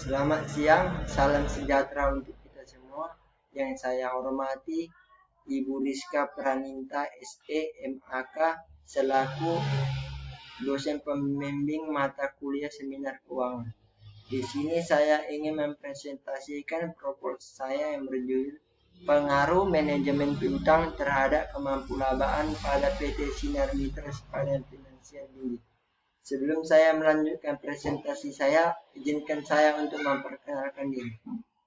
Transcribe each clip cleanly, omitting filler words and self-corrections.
Selamat siang, salam sejahtera untuk kita semua. Yang saya hormati Ibu Rizka Praninta SE MAK selaku dosen pembimbing mata kuliah seminar keuangan. Di sini saya ingin mempresentasikan proposal saya yang berjudul pengaruh manajemen piutang terhadap kemampuan pada PT Sinar Mitra Sepadan Finansial Bingji. Sebelum saya melanjutkan presentasi saya, izinkan saya untuk memperkenalkan diri.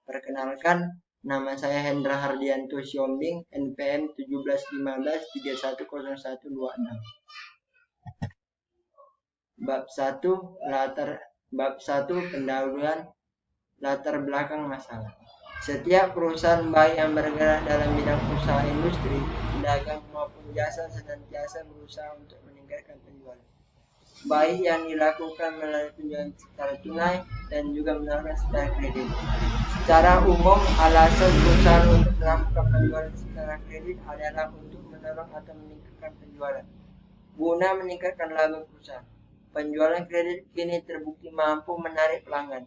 Perkenalkan, nama saya Hendra Hardianto Siombing, NPM 1715310126. Bab 1 pendahuluan latar belakang masalah. Setiap perusahaan baik yang bergerak dalam bidang usaha industri, dagang maupun jasa senantiasa berusaha untuk meningkatkan penjualan. Baik yang dilakukan melalui penjualan secara tunai dan juga menawarkan secara kredit. Secara umum, alasan perusahaan untuk melakukan penjualan secara kredit adalah untuk mendorong atau meningkatkan penjualan, guna meningkatkan laba perusahaan. Penjualan kredit kini terbukti mampu menarik pelanggan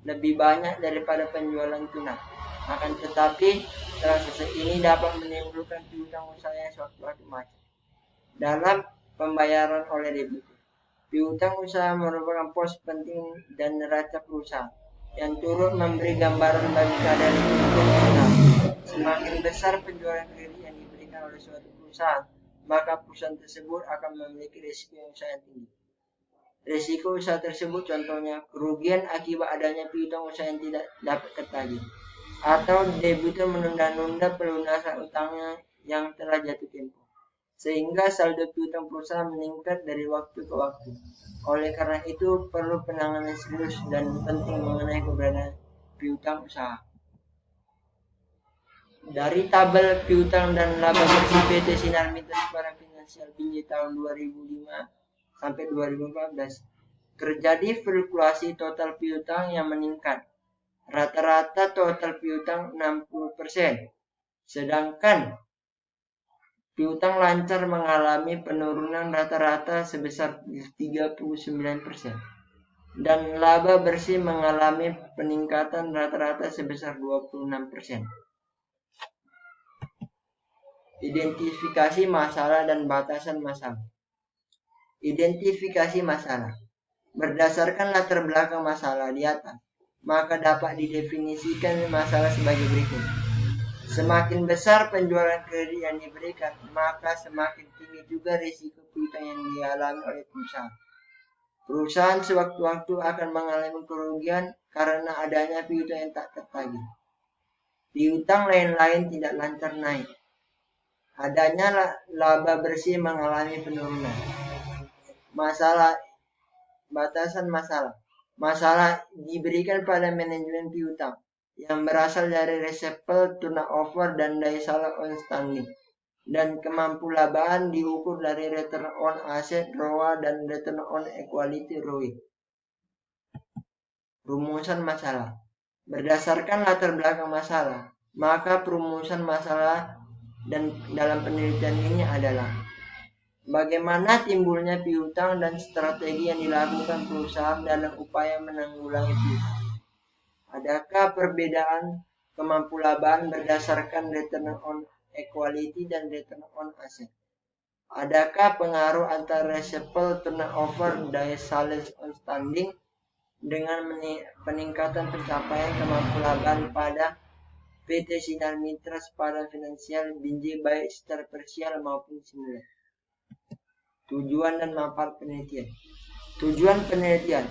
lebih banyak daripada penjualan tunai. Akan tetapi, transaksi ini dapat menimbulkan piutang usaha yang sewaktu-waktu macet dalam pembayaran oleh debitur. Piutang usaha merupakan pos penting dan neraca perusahaan yang turut memberi gambaran bagi keadaan likuiditas perusahaan. Semakin besar penjualan kredit yang diberikan oleh suatu perusahaan, maka perusahaan tersebut akan memiliki risiko yang sangat tinggi. Risiko usaha tersebut contohnya kerugian akibat adanya piutang usaha yang tidak dapat tertagih, atau debitur menunda-nunda pelunasan utangnya yang telah jatuh tempo, sehingga saldo piutang perusahaan meningkat dari waktu ke waktu. Oleh karena itu, perlu penanganan serius dan penting mengenai keberadaan piutang usaha. Dari tabel piutang dan laba bersih PT Sinar Mitra Sepadan Finansial Bingji tahun 2005 sampai 2014, terjadi fluktuasi total piutang yang meningkat. Rata-rata total piutang 60%, sedangkan piutang lancar mengalami penurunan rata-rata sebesar 39%, dan laba bersih mengalami peningkatan rata-rata sebesar 26%. Identifikasi masalah dan batasan masalah. Identifikasi masalah. Berdasarkan latar belakang masalah di atas, maka dapat didefinisikan masalah sebagai berikut. Semakin besar penjualan kredit yang diberikan, maka semakin tinggi juga risiko piutang yang dialami oleh perusahaan. Perusahaan sewaktu-waktu akan mengalami kerugian karena adanya piutang yang tak tertagih. Piutang lain-lain tidak lancar naik. Adanya laba bersih mengalami penurunan. Batasan masalah. Masalah diberikan pada manajemen piutang yang berasal dari residual turnover dan daya salah outstanding, dan kemampuan diukur dari return on asset ROA dan return on equity ROE. Rumusan masalah. Berdasarkan latar belakang masalah, maka perumusan masalah dan dalam penelitian ini adalah bagaimana timbulnya piutang dan strategi yang dilakukan perusahaan dalam upaya menanggulangi piutang. Adakah perbedaan kemampuan berdasarkan return on equity dan return on asset? Adakah pengaruh antara residual turnover daya salah outstanding dengan peningkatan pencapaian kemampuan pada PT Sinar Mitra Sepadan Finansial Bingji baik secara parsial maupun simultan? Tujuan dan manfaat penelitian. Tujuan penelitian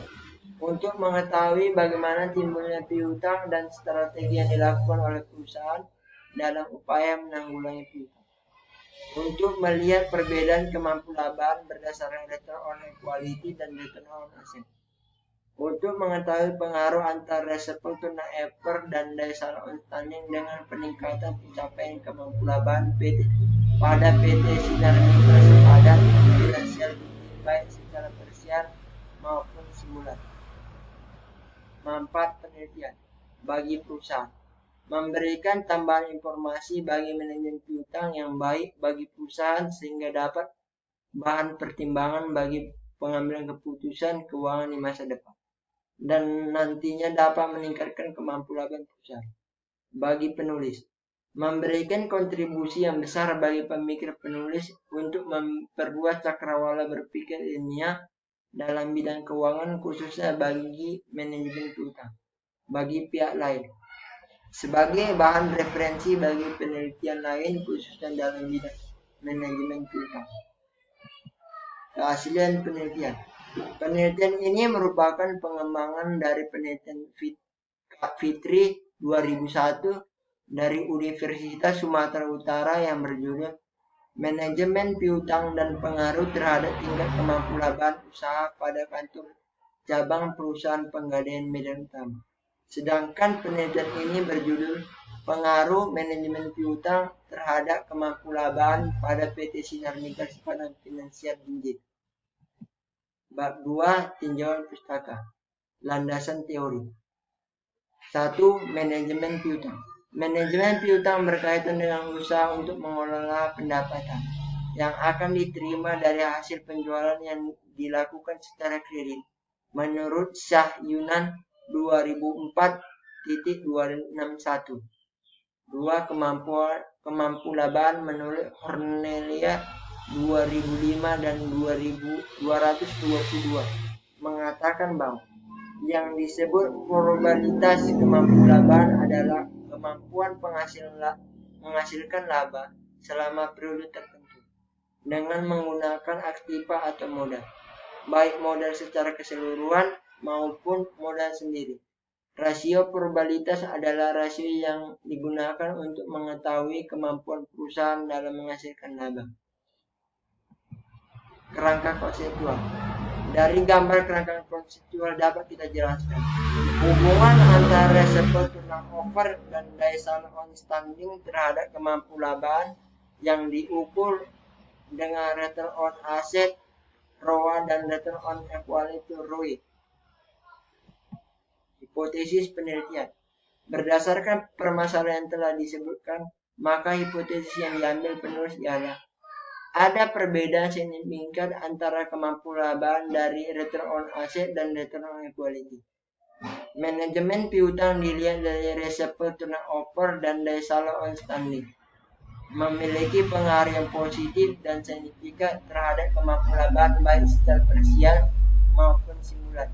untuk mengetahui bagaimana timbulnya piutang dan strategi yang dilakukan oleh perusahaan dalam upaya menanggulangi piutang. Untuk melihat perbedaan kemampuan berdasarkan return on equity dan return on asset. Untuk mengetahui pengaruh antara residual turnover dan daya salah outstanding dengan peningkatan pencapaian kemampuan PT pada PT Sinar Mitra Sepadan Finansial baik secara parsial maupun simultan. Manfaat penelitian bagi perusahaan. Memberikan tambahan informasi bagi manajemen piutang yang baik bagi perusahaan sehingga dapat bahan pertimbangan bagi pengambilan keputusan keuangan di masa depan. dan nantinya dapat meningkatkan kemampuan perusahaan. Bagi penulis, memberikan kontribusi yang besar bagi pemikir penulis untuk memperluas cakrawala berpikir ilmiah dalam bidang keuangan, khususnya bagi manajemen piutang. Bagi pihak lain, sebagai bahan referensi bagi penelitian lain, khususnya dalam bidang manajemen piutang. Keaslian penelitian. Penelitian ini merupakan pengembangan dari penelitian Fitri 2001 dari Universitas Sumatera Utara yang berjudul Manajemen Piutang dan Pengaruh Terhadap Tingkat Kemampuan Usaha pada Kantor Cabang Perusahaan Penggadaian Medan Utama. Sedangkan penelitian ini berjudul Pengaruh Manajemen Piutang Terhadap Kemampuan pada PT Sinar Migas Padang Finansial Binjai. Bab 2, tinjauan pustaka. Landasan teori. 1. Manajemen piutang. Manajemen piutang berkaitan dengan usaha untuk mengelola pendapatan yang akan diterima dari hasil penjualan yang dilakukan secara kredit. Menurut Syah Yunan 2004.261. 2. Kemampuan menurut Cornelia 2005 dan 2222 mengatakan bahwa yang disebut probabilitas kemampuan adalah kemampuan menghasilkan laba selama periode tertentu dengan menggunakan aktiva atau modal, baik modal secara keseluruhan maupun modal sendiri. Rasio probabilitas adalah rasio yang digunakan untuk mengetahui kemampuan perusahaan dalam menghasilkan laba. Kerangka konseptual. Dari gambar kerangka konseptual dapat kita jelaskan hubungan antara resiprocal turnover dan daya saing outstanding terhadap kemampuan yang diukur dengan return on asset ROA dan return on equity ROE. Hipotesis penelitian. Berdasarkan permasalahan yang telah disebutkan, maka hipotesis yang diambil penulis ialah ada perbedaan signifikan antara kemampuan dari return on asset dan return on equity. Manajemen piutang dilihat dari resiprocal turnover dan daya saing outstanding memiliki pengaruh yang positif dan signifikan terhadap kemampuan baik secara parsial maupun simulan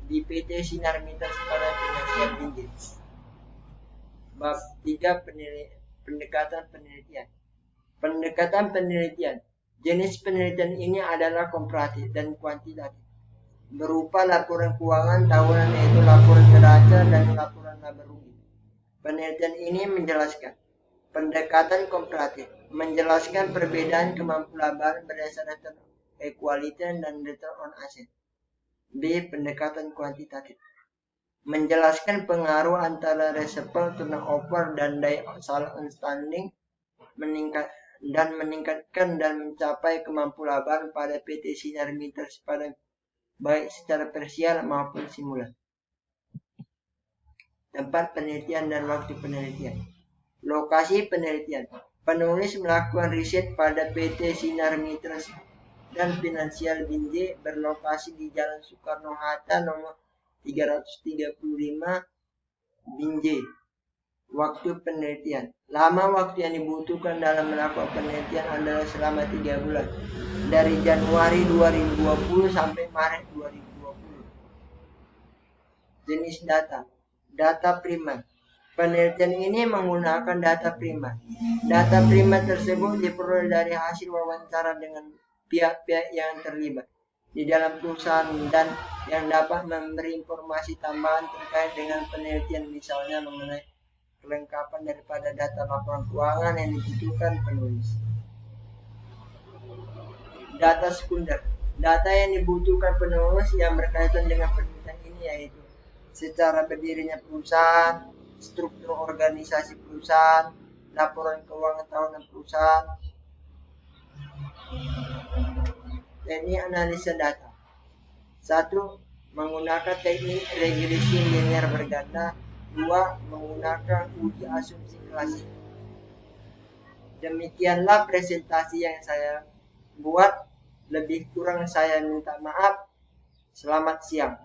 di PT Sinar Migas Padang Finansial Binjai. Bab 3, pendekatan penelitian. Pendekatan penelitian. Jenis penelitian ini adalah komparatif dan kuantitatif, berupa laporan keuangan tahunan yaitu laporan neraca dan laporan laba rugi. Penelitian ini menjelaskan pendekatan komparatif, menjelaskan perbedaan kemampuan berdasarkan return equity dan return on asset. B. Pendekatan kuantitatif, menjelaskan pengaruh antara resiprocal turnover dan daya saing outstanding meningkatkan dan mencapai kemampuan pada PT Sinar Migas Padang baik secara parsial maupun simulan. Tempat penelitian dan waktu penelitian. Lokasi penelitian. Penulis melakukan riset pada PT Sinar Migas dan Finansial Binjai berlokasi di Jalan Soekarno-Hatta nomor 335 Binjai. Waktu penelitian. Lama waktu yang dibutuhkan dalam melakukan penelitian adalah selama 3 bulan. Dari Januari 2020 sampai Maret 2020. Jenis data. Data primer. Penelitian ini menggunakan data primer. Data primer tersebut diperoleh dari hasil wawancara dengan pihak-pihak yang terlibat di dalam perusahaan dan yang dapat memberi informasi tambahan terkait dengan penelitian, misalnya mengenai kelengkapan daripada data laporan keuangan yang dibutuhkan penulis. Data sekunder. Data yang dibutuhkan penulis yang berkaitan dengan penelitian ini yaitu secara berdirinya perusahaan, struktur organisasi perusahaan, laporan keuangan tahunan perusahaan. Teknik analisa data. 1. Menggunakan teknik regresi linear berganda. 2. Menggunakan uji asumsi klasik. Demikianlah presentasi yang saya buat. Lebih kurang saya minta maaf. Selamat siang.